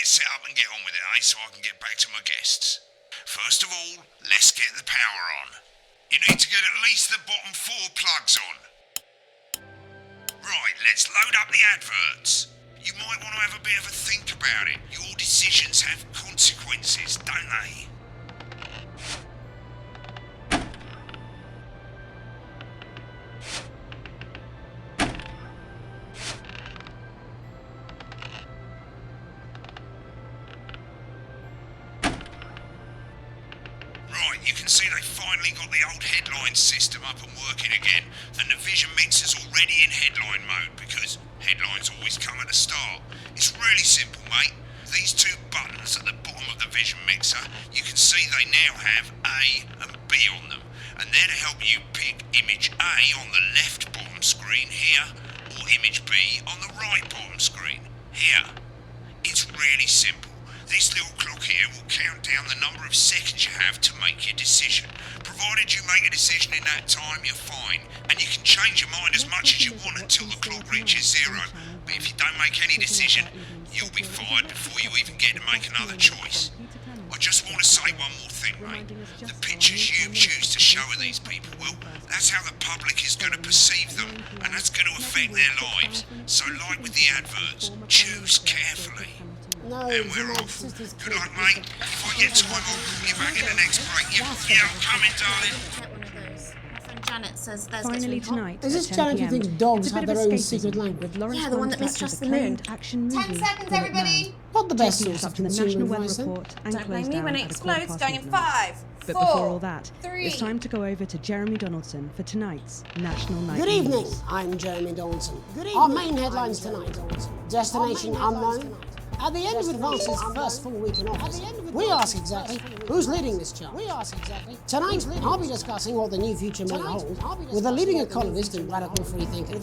get set up and get on with it, so I can get back to my guests. First of all, let's get the power on. You need to get at least the bottom 4 plugs on. Right, let's load up the adverts. You might want to have a bit of a think about it. Your decisions have consequences, don't they? You can see they finally got the old headline system up and working again, and the vision mixer's already in headline mode because headlines always come at the start. It's really simple, mate. These 2 buttons at the bottom of the vision mixer, you can see they now have A and B on them, and they're to help you pick image A on the left bottom screen here, or image B on the right bottom screen here. It's really simple. This little clock here will count down the number of seconds you have to make your decision. Provided you make a decision in that time, you're fine. And you can change your mind as much as you want until the clock reaches 0. But if you don't make any decision, you'll be fired before you even get to make another choice. I just want to say one more thing, mate. The pictures you choose to show of these people, well, that's how the public is going to perceive them, and that's going to affect their lives. So like with the adverts, choose carefully. And we're off. Good luck, mate. If I get time, I'll call you back in the next break. Yeah, I'm coming, darling. Get one of those. My friend Janet says Thursdays Finally really hot. tonight. Is this Janet who thinks dogs have their own secret language? Yeah, the one that mistrusts the moon. 10 seconds, everybody. Not the best source Taking us of up to the consumer National Weather advice, then. Report and Don't blame closed me down when it at a explodes. 5:15 Going in midnight. 5, But 4, before all that, 3. it's time to go over to Jeremy Donaldson for tonight's National Night Good News. evening, I'm Jeremy Donaldson. Our main headlines tonight. Destination unknown. At the end of Advance's first full week in office, we ask exactly who's leading this charge. Tonight, I'll be discussing what the new future may hold with a leading economist and radical free thinker.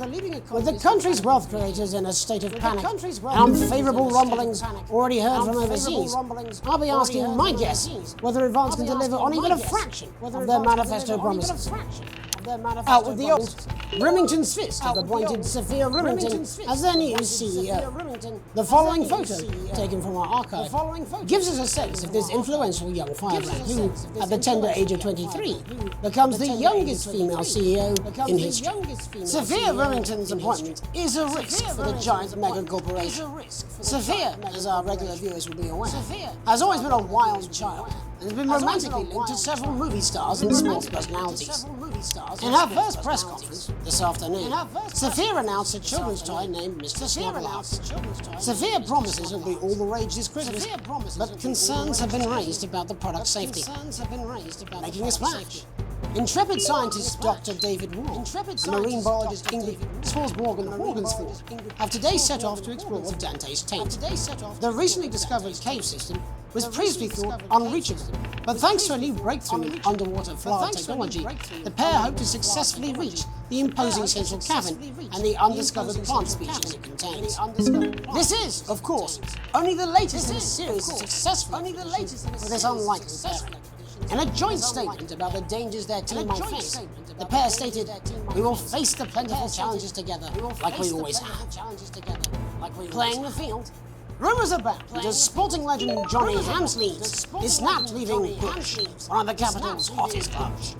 With the country's wealth creators in a state of panic and unfavourable rumblings already heard from overseas, I'll be asking my guests whether Advance can deliver on even a fraction of their manifesto promises. Out with the old Remington's fist have appointed Sophia Remington as their new CEO. The following photo, taken from our archive, gives us a sense of this influential young firebrand who, at the tender age of 23, becomes the youngest female CEO in history. Sophia Remington's appointment is a risk for the giant mega corporation. Sophia, as our regular viewers will be aware, has always been a wild child and has been romantically linked to several movie stars and sports personalities. In her first press conference this afternoon, Sophia announced a children's toy named Mr. Snugglehouse. Sophia promises it'll be all the rage this Christmas, but concerns have been raised about the product's safety, making a splash. Intrepid scientist Dr. David Ward and marine biologist Ingrid Swarsborg have today set off to explore Dante's taint. The recently discovered cave system was previously thought unreachable, but thanks to a new breakthrough in underwater flower technology, the pair hope to successfully reach the imposing central cavern and the undiscovered plant species it contains. This is, of course, only the latest in a series of successful expeditions for this unlikely pair. In a joint statement about the dangers their team might face, the pair stated, "We will face the plentiful challenges together, like we always have." Playing the field, rumours abound that sporting legend Johnny Hamsleys is snapped leaving Bush, one of the capital's hottest clubs.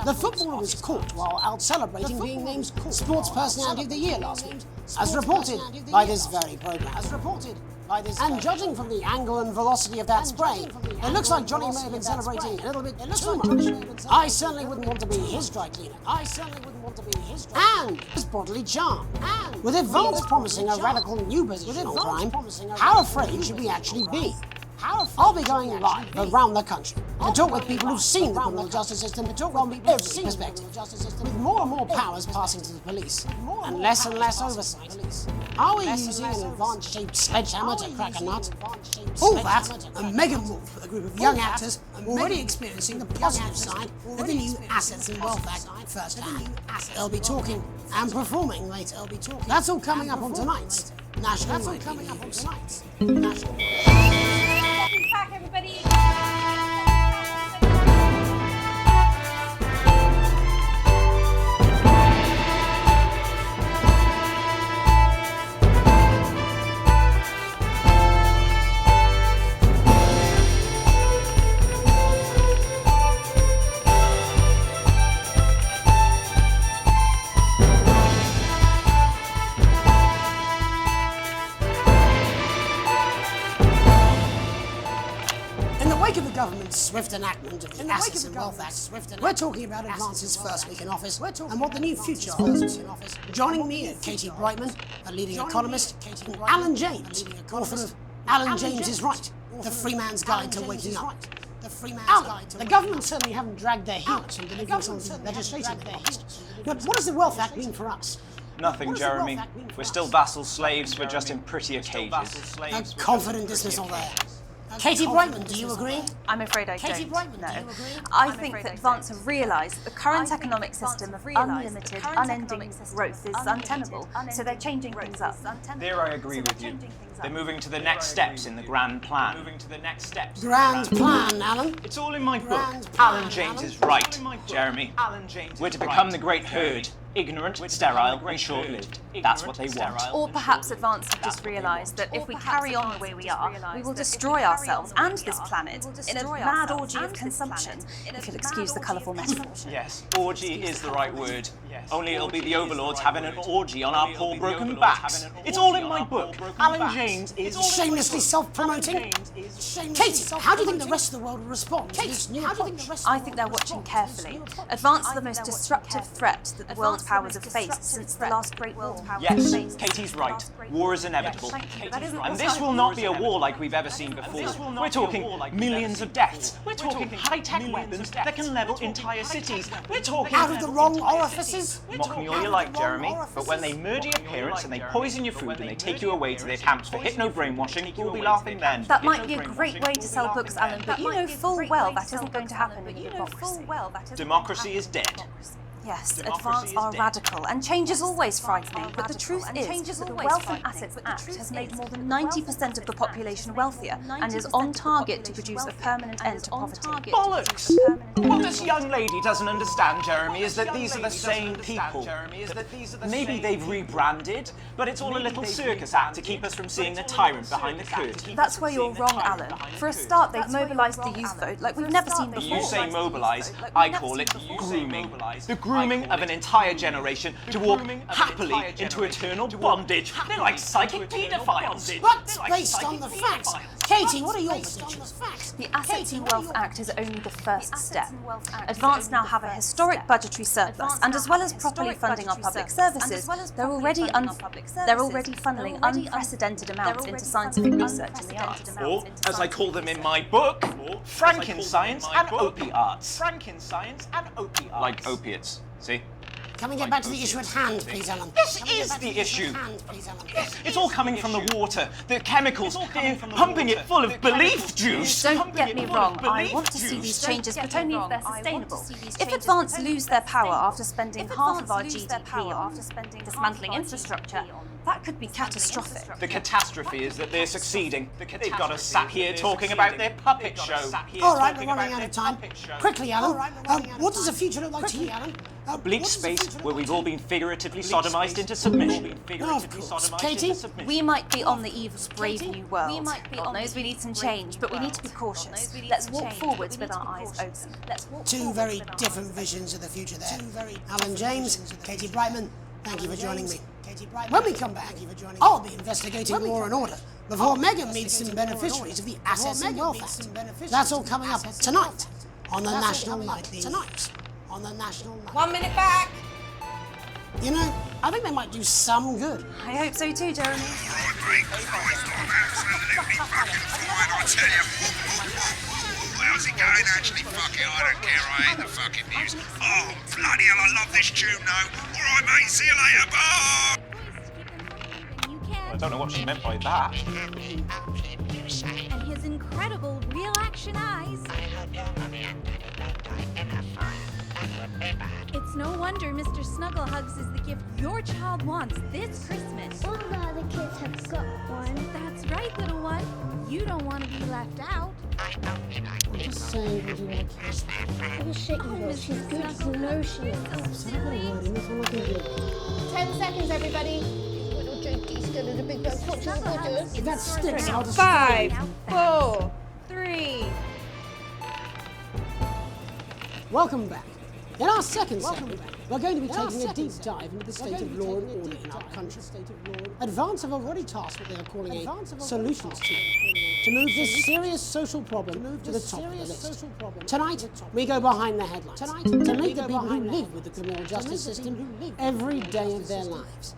The footballer was caught while out celebrating being named Sports Personality of the Year last week, as reported by this very programme. And judging from the angle and velocity of that spray, it looks like Johnny may have been celebrating a little bit too much. I certainly wouldn't want to be his dry cleaner. And his bodily charm. With Advance promising a radical new position on crime, how afraid should we actually be? I'll be going live around the country to talk with people who've seen the criminal justice system from every perspective, with more and more powers passing to the police, and less oversight. Are we using an advanced-shaped sledgehammer to crack a nut? All that, and mega move with a group of young actors already experiencing the positive side of the new Assets and Wealth Act firsthand. They'll be talking and performing later. That's all coming up on tonight's National Night News. Welcome back, everybody. government's swift enactment of the Assets and Wealth Act, we're talking about Advance's first week in office and what the new future holds. Joining me are Katie Brightman, a leading economist, and Alan James, author of Alan James is Right, The Free Man's Guide to Waking Up. Alan, the government certainly haven't dragged their heels in delivering some of the legislation they promised. But what does the Wealth Act mean for us? Nothing, Jeremy. We're still vassal slaves, we're just in prettier cages. A confident dismissal there. Katie Brightman, do you agree? I'm afraid I Katie don't. Brightman, No. do you agree? I think that Advance have realised that the current economic system of unlimited, unending growth is untenable, so they're changing things up. There I agree with you. They're moving to the next steps in the grand plan. Grand plan, Alan. It's all in my book. Grand plan, Alan James Alan. is right, Jeremy. We're to become the great herd. Ignorant, sterile, and short-lived. That's what they want. Or perhaps Advance have just realised that if we carry on the way we are, we will destroy ourselves and this planet in a mad orgy of consumption, if you'll excuse the colourful metaphor. Yes, orgy is the right word. Only it'll be the overlords having an orgy on our poor broken backs. It's all in my book. Alan James is Shamelessly self-promoting. Katie, how do you think the rest of the world will respond to this new approach? I think they're watching carefully. Advance are the most disruptive threat that the world powers have faced since the last Great War. Yes, Katie's right. War is inevitable. And this will not be a war like we've ever seen before. We're talking millions of deaths. We're talking high-tech weapons that can level entire cities. We're talking... Out of the wrong orifices? Mock me all you like, Jeremy, but when they murder your parents and they poison your food and they take you away to their camps for hypno-brainwashing, we'll be laughing then. That might be a great way to sell books, Alan, but you know full well that isn't going to happen in a democracy. Democracy is dead. Yes, Advance are radical, and change is always frightening, but the truth is that the Wealth and Assets Act has made more than 90% of the population wealthier and is on target to produce a permanent end to poverty. Bollocks! What this young lady doesn't understand, Jeremy, is that these are the same people. Maybe they've rebranded, but it's all a little circus act to keep us from seeing the tyrant behind the curtain. That's where you're wrong, Alan. For a start, they've mobilised the youth vote like we've never seen before. You say mobilise, I call it grooming. The grooming of an entire generation to walk happily into eternal bondage. They're like psychic paedophiles. But based on the facts. Katie, what are your predictions? The Assets and Wealth Act is only the first step. Advance now have a historic budgetary surplus, and as well as properly funding our public services, they're already funneling unprecedented amounts into scientific research in the arts. Or, as I call them in my book, Frankenscience and opiates. Like opiates, see? Can we get back to the issue at hand, please, Alan? This is the issue. It's all coming from the water, the chemicals, pumping it full of belief juice. Don't get me wrong, I want to see these changes, but only if they're sustainable. If Advance lose their power after spending half of our GDP on dismantling infrastructure, that could be catastrophic. The catastrophe is that they're succeeding. They've got us sat here talking about their puppet show. All right, we're running out of time. Quickly, Alan. What does the future look like to you, Alan? Bleak space where we've all been figuratively sodomized into submission. Of course. Katie? We might be on the eve of a brave new world. God knows we need some change, but we need to be cautious. Let's walk forwards with our eyes open. Two very different visions of the future there. Alan James, Katie Brightman, thank you for joining me. When we come back, I'll be investigating law and order before Megan meets some beneficiaries of the Assets and Wealth Act. That's all coming up tonight on the National Nightly News. 1 minute back. You know, I think they might do some good. I hope so too, Jeremy. Right, mate, Christ, I'm absolutely fucking flying, I tell you. How's it going? Actually, fuck it, I don't care, I hate the fucking news. Oh, bloody hell, I love this tune, though. All right, mate, see you later, bye! I don't know what she meant by that. And his incredible real-action eyes. It's no wonder Mr. Snugglehugs is the gift your child wants this Christmas. All the other kids have got one. That's right, little one. You don't want to be left out. I'm just saying, would you like kids? Oh, shit, you know, she's good. You know she is. 10 seconds, everybody. Little Jakey's still in a big bag. Watch what we're doing. If that sticks, I'll just... 5, 4, 3. Welcome back. In our second segment, we're going to be taking a deep dive into the state of law and order in our country. Advance have already tasked what they are calling a solutions team to move this serious social problem to the top of the list. Tonight, we go behind the headlines to meet the people who live with the criminal justice system every day of their lives.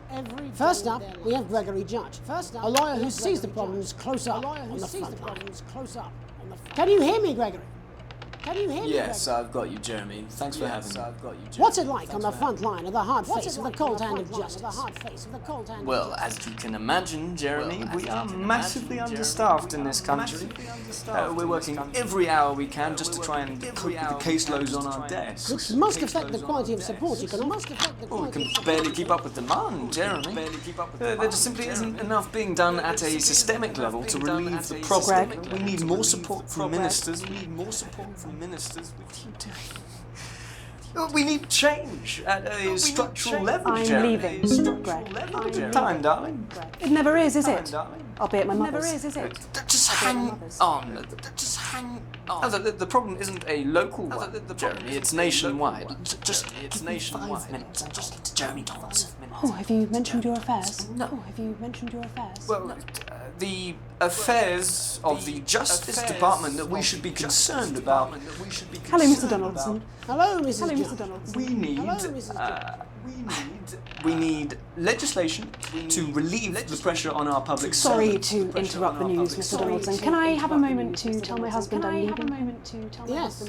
First up, we have Gregory Judge, a lawyer who sees the problems close up on the front line. Can you hear me, Gregory? Can you hear me? Yes, I've got you, Jeremy. Thanks for having me. What's it like on the front line of the hard face of the cold hand of justice? Well, as you can imagine, Jeremy, we are massively understaffed in this country. We're working every hour we can just to try and cope with the caseloads on our desks. Which must affect the quality of support you can offer. Oh, we can barely keep up with demand, Jeremy. There just simply isn't enough being done at a systemic level to relieve the problem. We need more support from ministers. Ministers, what are you doing? We need change at a structural level, Jeremy. Time, darling. It never is it? I'll be at my mother's. Never is it? Just hang on. Just hang on. The problem isn't a local one, Jeremy. It's nationwide. Just it's nationwide. 5 minutes. Just get to Jeremy Donaldson. Oh, have you mentioned your affairs? No. Oh, have you mentioned your affairs? Well, the affairs of the Justice Department that we should be concerned about. Hello, Mr. Donaldson. Hello, Mrs. Hello, Mr. Donaldson. We need legislation to relieve the pressure on our public Sorry servants. to interrupt the news, Mr. Donaldson. Can I have a moment to tell my husband I'm leaving? Yes,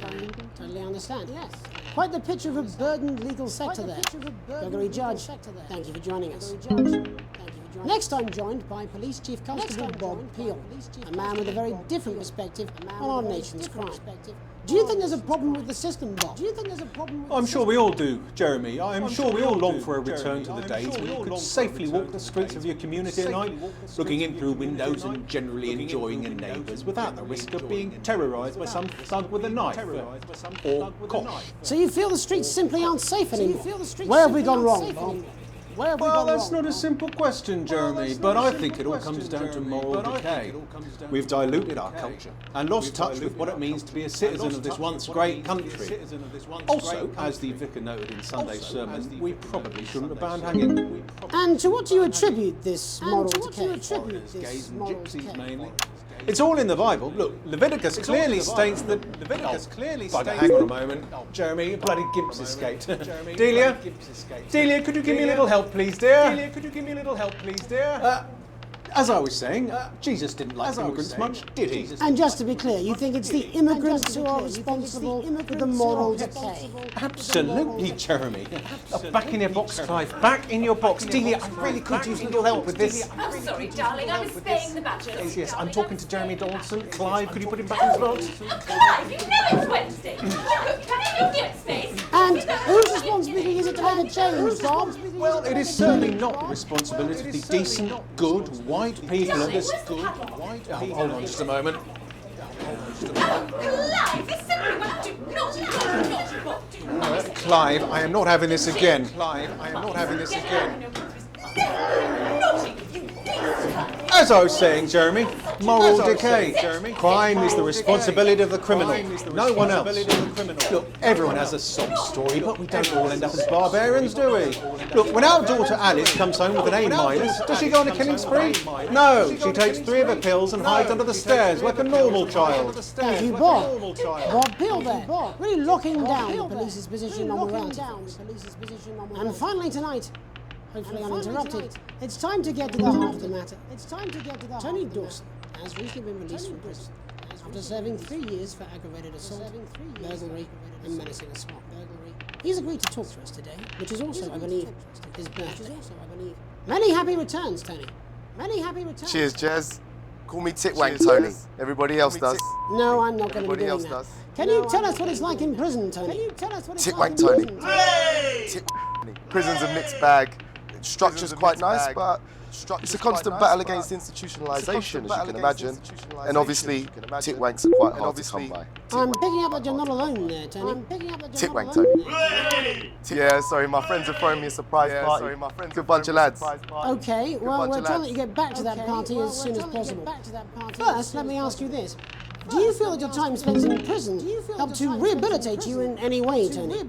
totally understand. Yes. Quite the picture of a burdened legal sector there. Gregory Judge, thank you for joining us. Next, I'm joined by Police Chief Constable Bob Peel, a man with a very different perspective on our nation's crime. Do you think there's a problem with the system, Bob? I'm sure we all do, Jeremy. I'm sure we all long for a return to the days when you could safely walk the streets of your community at night, looking in through windows and generally enjoying your neighbours without the risk of being terrorised by some thug with a knife or cosh. So you feel the streets simply aren't safe anymore? Where have we gone wrong, Bob? Well, that's not a simple question, Jeremy, but I think it all comes down to moral decay. We've diluted our culture and lost touch with what it means to be a citizen of this once great country. Also, as the vicar noted in Sunday's sermon, we probably shouldn't have banned hanging. And to what do you attribute this moral decay? Gays and gypsies mainly. It's all in the Bible. Look, Leviticus clearly states that... hang on a moment. Jeremy, bloody gimps escaped. Delia, could you give me a little help, please, dear? As I was saying, Jesus didn't like immigrants much, did he? And just to be clear, you think it's the immigrants who are responsible for the moral decay? Absolutely, Jeremy. Back in your box, Clive. Back in your box. Delia, I really could use a little help with this. I'm sorry, darling. I was spaying the badgers. Yes, I'm talking to Jeremy Donaldson. Clive, could you put him back in his box? Clive, you know it's Wednesday. Look, can I get space? And whose responsibility is it to make a change, Bob? Well, it is certainly not the responsibility of the decent, good, white people of this... hold on just a moment. Clive, this simply won't do. Not. Clive, I am not having this again. As I was saying, Jeremy, moral decay. Crime is the responsibility of the criminal, no one else. Look, everyone has a sob story, but we don't all end up as barbarians, do we? Look, when our daughter Alice comes home with an A-, does she go on a killing spree? No, she takes 3 of her pills and hides under the stairs like a normal child. Thank you, Bob. Bob Peel there, really locking down the police's position on the round. And finally tonight, hopefully uninterrupted, it's time to get to the heart of the matter. Tony Dawson has recently been released from prison after serving 3 years for aggravated assault, burglary and menacing assault. He's agreed to talk to us today, which is also, I believe, his birthday. Many happy returns, Tony. Many happy returns. Cheers, Jez. Call me Titwank, Tony. Everybody else does. No, I'm not going to be doing that. Can you tell us what it's like in prison, Tony? Titwank, Tony. Prison's a mixed bag. Structure's quite nice, but it's a constant battle against institutionalisation, as you can imagine. And obviously, Titwanks are quite hard to come by. I'm picking up that you're not alone there, Tony. Titwank, Tony. Yeah, sorry, my friends are throwing me a surprise party. Good bunch of lads. Okay, well, we're trying to get back to that party as soon as possible. First, let me ask you this. Do you feel that your time spent in prison helped to rehabilitate you in any way, Tony?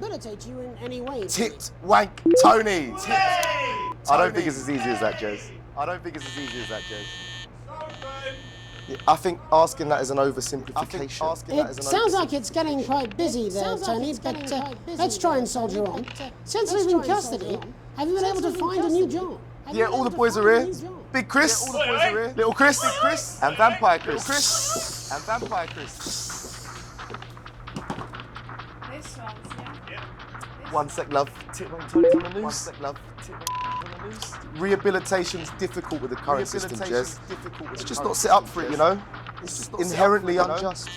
Tipped wank Tony. I don't think it's as easy as that, Jez. Yeah, I think asking that is an oversimplification. It sounds like it's getting quite busy there, Tony, but let's try and soldier on. Since we've been in custody, have you been able to find a new job? Yeah, all the boys are here. Big Chris, Little Chris, and Vampire Chris. One sec, love. Tony's on the news. Rehabilitation's difficult with the current system, Jez. It's just not set up for it, you know? It's just inherently unjust.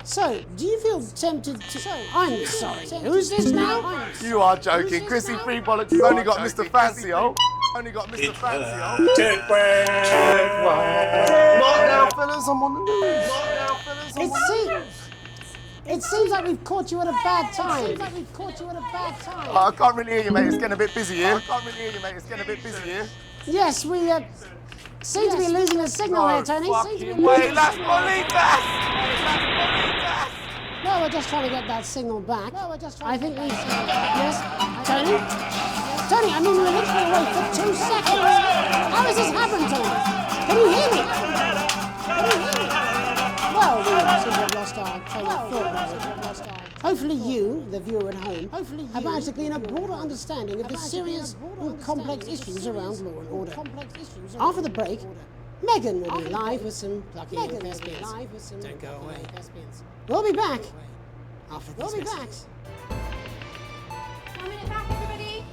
So, do you feel tempted to... I'm sorry, who's this now? You are joking. Chrissy Free Bollocks has only got Mr. Fancy, Not now, fellas, I'm on the news. It seems like we've caught you at a bad time. I can't really hear you, mate. It's getting a bit busy here. Yes, we seem to be losing the signal here, Tony. Wait, Las Bolitas! Well, we're just trying to get that signal back. I think we... Yes, Tony? Tony, I mean, we were literally away for 2 seconds. How has this happened, Tony? Can you hear me? Well, we seem to have lost our train of thought. Hopefully you, the viewer at home, have managed to glean a broader understanding of the serious and complex issues around law and order. After the break, Megan will be live with some plucky thespians. Don't go away. We'll be back after these messages. 1 minute back, everybody.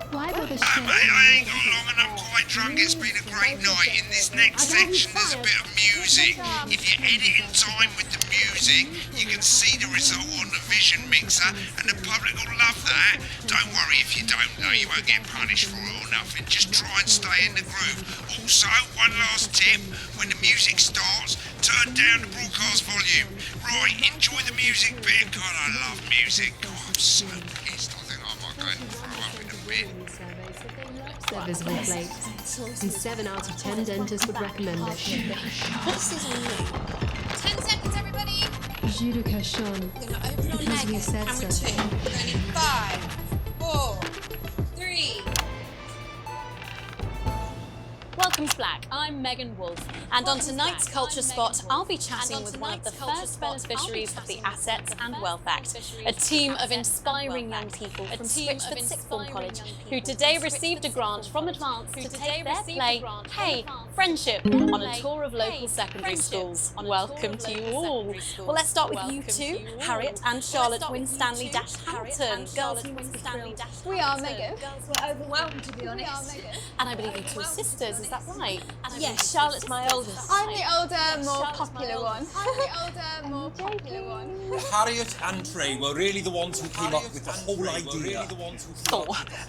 Why bother Mate, I ain't got long and I'm quite drunk. It's been a great night. In this next section, there's a bit of music. If you edit in time with the music, you can see the result on the vision mixer, and the public will love that. Don't worry if you don't, though. You won't get punished for it or nothing. Just try and stay in the groove. Also, one last tip. When the music starts, turn down the broadcast volume. Right, enjoy the music bit. God, I love music. God, I'm so pissed. I think I might go and throw up in a bit. Their visible plates, and 7 out of 10 dentists would recommend it. This is on me. 10 seconds, everybody. Jus de cochon, We're gonna open on because we Megan. said Camera so. 2. We're gonna need 5, 4, 3. Welcome to Black. I'm Megan Wolf, and on tonight's Culture Spot, I'll be chatting with one of the first beneficiaries of the Assets and Wealth Act, a team of inspiring young people from Switchford Sixth Form College, who today received a grant from Advance to take their play, Hey, Friendship, on a tour of local secondary schools. Welcome to you all. Well, let's start with you two, Harriet and Charlotte Winstanley-Hamilton. Girls, you must be thrilled. We are, Megan. We're overwhelmed, to be honest. And I believe you two are sisters, is that right? Yes. Charlotte's my oldest. I'm the older, more popular one. Harriet and Trey were really the ones who came up with the whole idea. So,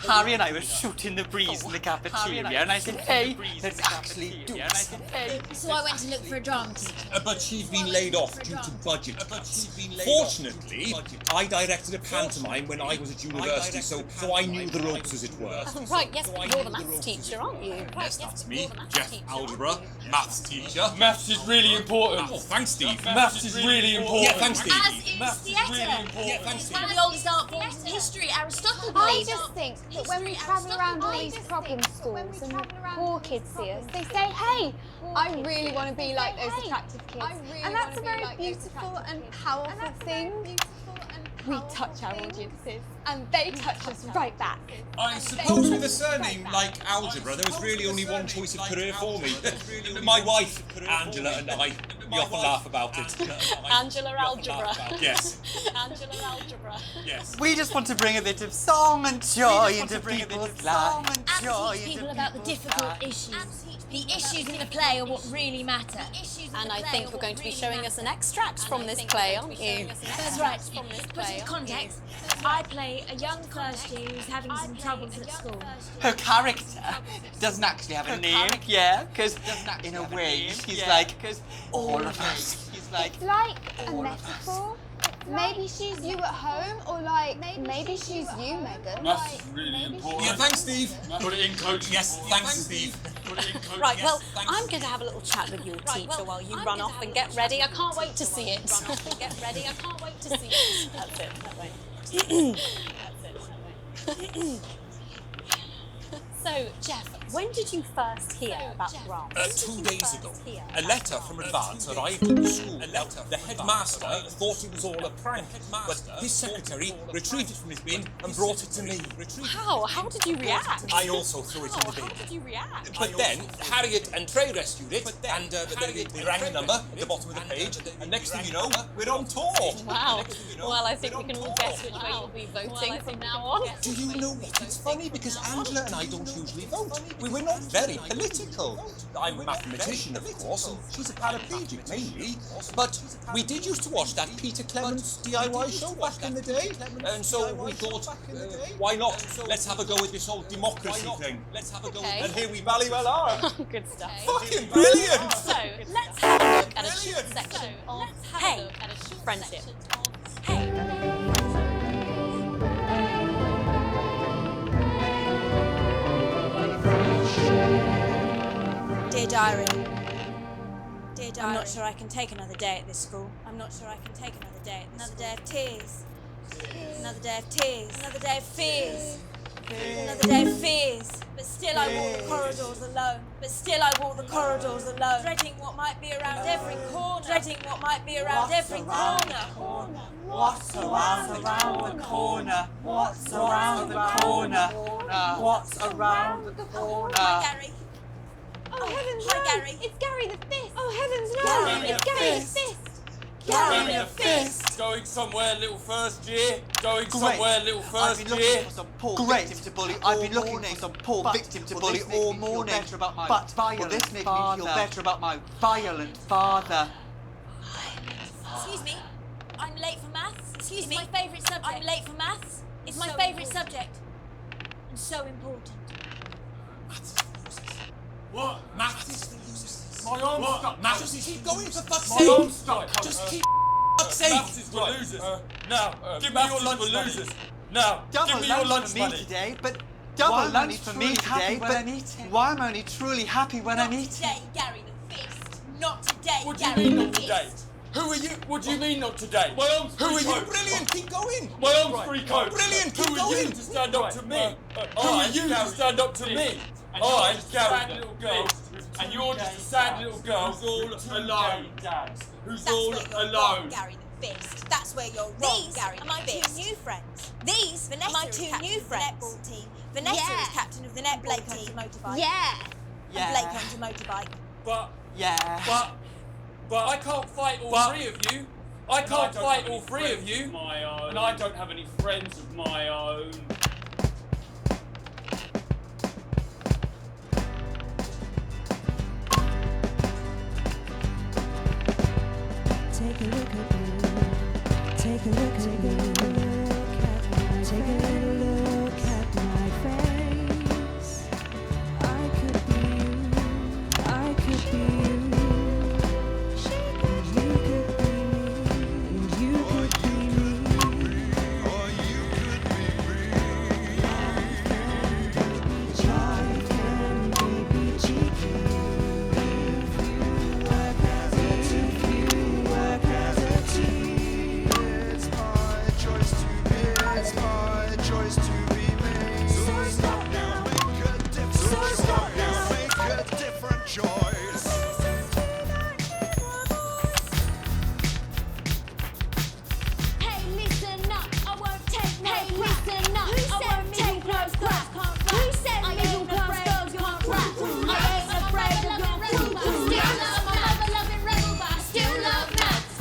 Harry and I were shooting the breeze in the cafeteria, and I said, hey, let's actually do it. So I went to look for a drama teacher. But she'd been laid off due to budget cuts. Fortunately, I directed a pantomime when I was at university, so I knew the ropes, as it were. Right, yes, you're the maths teacher, aren't you? Yes, that's me, Jeff Algebra, maths teacher. Maths is really important. Oh, thanks, Steve. Maths is really important. Yeah, thanks, Steve. As is theatre. Yeah, thanks, Steve. One of the oldest art forms in history, Aristotle I believed. just think that when we travel around all these problem schools and the poor kids see us, they say, hey, I really want to be like those attractive kids. And that's a very beautiful and powerful thing. We touch our audiences and they touch us right back. I suppose with a surname like Algebra, there was really only one choice of career for me. My wife, Angela, and I, we often laugh about it. Angela Algebra. Yes. Angela Algebra. Yes. We just want to bring a bit of song and joy into people's lives. And teach people about the difficult issues. The issues in the play are what really matter. And I think you're going to be showing us an extract from this play, aren't you? That's right. To put in context, I play a young first year who's having some troubles at school. Her character doesn't actually have a name, yeah, because in a way she's like all of us. It's like a metaphor. It's Maybe she's you at home, or like maybe she's you, Megan. Maths is really important. Yeah, thanks, Steve. Put it in, coach. Yes, thanks, Steve. Put it in, coach. Right, well, I'm going to have a little chat with your teacher while you run off and get ready. I can't wait to see it. Get ready. I can't wait to see it. That's it. That way. So, Jeff, when did you first hear about grants? 2 days ago, a letter from Advance arrived at the school. The headmaster thought it was all a prank, but his secretary retrieved it from his bin and brought it to me. How? How did you react? I also threw it in the bin. How did you react? But then Harriet and Trey rescued it, and they rang the number at the bottom of the page, and next thing you know, we're on tour. Wow. Well, I think we can all guess which way you'll be voting from now on. Do you know what? It's funny because Angela and I don't usually vote. We're not very political. I'm a mathematician, of course, and she's a paraplegic mainly. But we did used to watch that Peter Clements DIY show back in the day, and so we thought, why not? Let's have a go with this whole democracy thing. Let's have a go. And here we valley well are. Good stuff. Fucking brilliant! So let's have a look at a short section of Hey, friendship. Dear Diary. Dear Diary. I'm not sure I can take another day at this school. I'm not sure I can take another day at this school. Another day of tears. Another day of tears. Another day of fears. Another day of fears. But still I walk the corridors alone. But still I walk the corridors alone. Dreading what might be around every corner. Dreading what might be around every corner. What's around the corner? What's around the corner? What's around the corner? Hi, Gary. Oh, heavens Hi, no! Gary. It's Gary the Fist! Oh, heavens no! Gary It's the Gary the Fist. Fist! Gary the Fist! Going somewhere, little first year. Going somewhere, little first I've been year. looking for some poor victim to bully. I've been looking for some poor victim to bully all morning. But will this make me feel better about my violent father? Excuse me. I'm late for maths. Excuse me. It's my favourite subject. I'm late for maths. It's my favourite subject. And so important. What? Maths is for losers. My arm's stuck. Maths, just keep going for fuck's My sake. arm's stuck. Just keep fuck's sake. Maths is for losers. Now, give me your lunch money. Now, give me your lunch money. Today, but double lunch for me today, but why am I only truly happy when I'm eating? Today, Gary the Fist. Not today, What do you Gary mean the not today? Fist. Who are you? What do you mean not today? My arm's free. Who are you? Coat. Brilliant, keep going. My arm's free coat. Brilliant, keep Who are you going. to stand up to me? Who are you to stand up to me? I'm Gary, little girl, and you're just a sad little girl who's all alone. Who's all alone. Gary the Fist. That's where you're wrong, Gary the Fist. These are my two new friends. These are my two new friends. Netball team. Vanessa is captain of the netball team. Motorbike. Yeah. And Blake owns a motorbike. But I can't fight all three of you. I can't fight all three of you. And I don't have any friends of my own. Take a look at me. Take a look at me. Take a look at my face. I could be you. I could be you. And you could be me. And you could be me. Or you could be me. Life can be cheeky. If you work as a team. It's my choice to be me. So stop now. Make a different choice. Hey, listen up. I won't take no crap. Listen up. I won't take no crap. Who said middle class girls can't rap? I ain't afraid of your crew. Still love my mother-loving rebel, but I still love maths.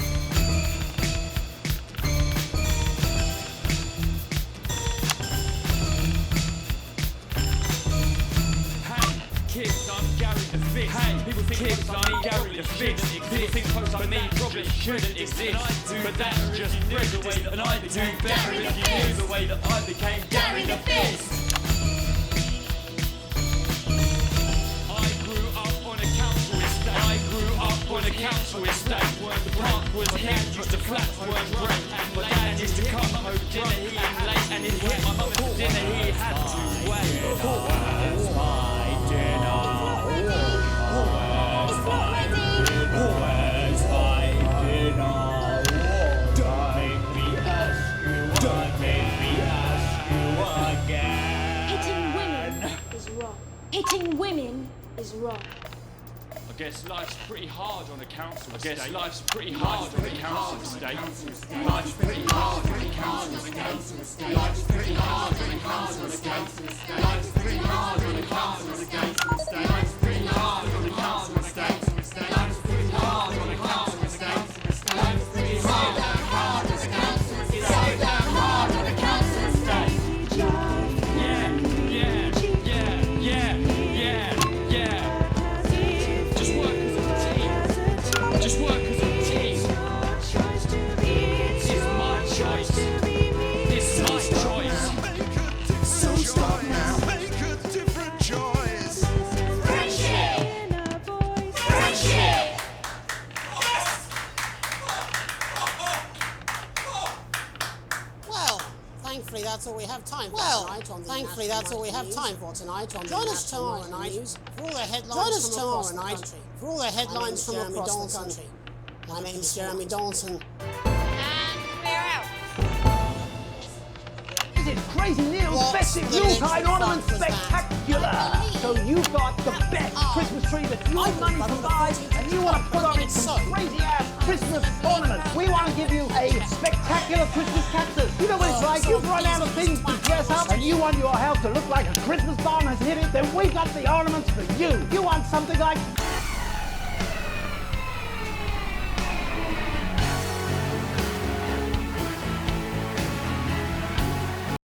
Kids, I'm Gary the Fist. Hey, people think kids, I'm Gary the Fist. People think posts like me probably shouldn't exist. But that's just the way that I do better if you knew the way that I became Gary the Fist. I grew up on a council estate. I grew up on a council estate. The park was huge, but the flats weren't great. And my dad used to come home dinner, he late, and he'd wait my mum for dinner, he had to wait. Where's my dinner? Where's my dinner? Where's my dinner? Don't make me ask you, don't make me ask you again. Hitting women is wrong. Hitting women is wrong. I guess life's pretty hard on a council estate. I guess life's pretty hard on a council estate. Life's pretty hard on a council estate. Life's pretty hard on a council estate. Life's pretty hard on a council estate. Life's pretty hard on a council estate. Life's pretty hard on a council estate. Life's pretty hard on a council estate. It's so damn hard on a council estate. Yeah, yeah, yeah, yeah, yeah, yeah. Just work as a team. Just work as a team. It's my choice. It's my choice. So stop now. Make a different choice. Friendship! Friendship! Well, thankfully that's all we have time for tonight. Thankfully that's all we have time for tonight. Join us tomorrow night for all the headlines from across the country. For all the headlines from across the country. My name's Jeremy Dawson. This is Crazy Neil's festive Yuletide ornament spectacular! So you've got the best Christmas tree that your money can buy, and you want to put on it some crazy-ass Christmas ornament. We want to give you a spectacular Christmas cactus. You know what it's like? You've run out of things to dress up, and you want your house to look like a Christmas bomb has hit it, then we've got the ornaments for you. You want something like